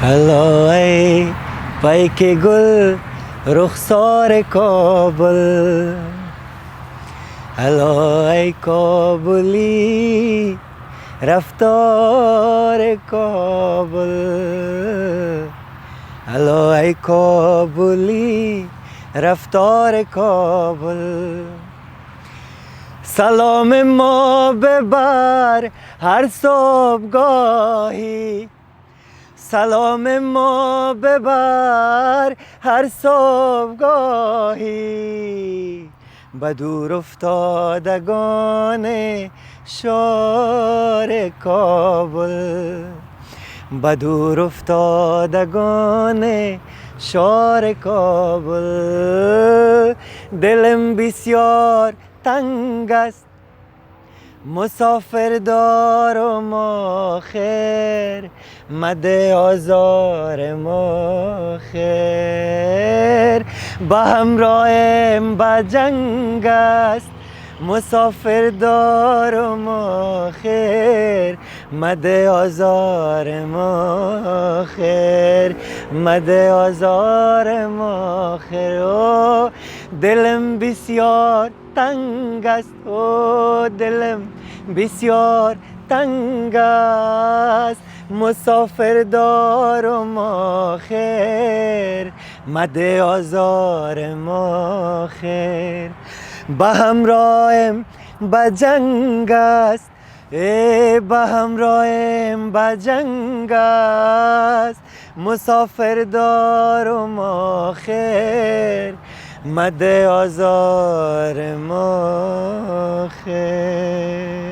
هلا ای پیک گل رخسار کابل، هلا ای کابلی رفتار کابل، هلا ای کابلی رفتار کابل. سلام ما ببر هر صبحگاهی، سلام ما ببر هر صبحگاهی، به دور افتادگان شار کابل، به دور افتادگان شار کابل. دلم بسیار تنگ است مسافر دارم آخر، مده آزار ما خیر. به همراهم به جنگ است مسافر دارم آخر، مده آزار ما خیر، مده آزار ما خیر. او دلم بسیار تنگ است، او دلم بسیار تنگ است مسافر دارم آخر، مده آزار ما خیر. به همراهم به جنگ است، به همراهم به جنگ است مسافر دارم آخر، مده آزار ما خیر.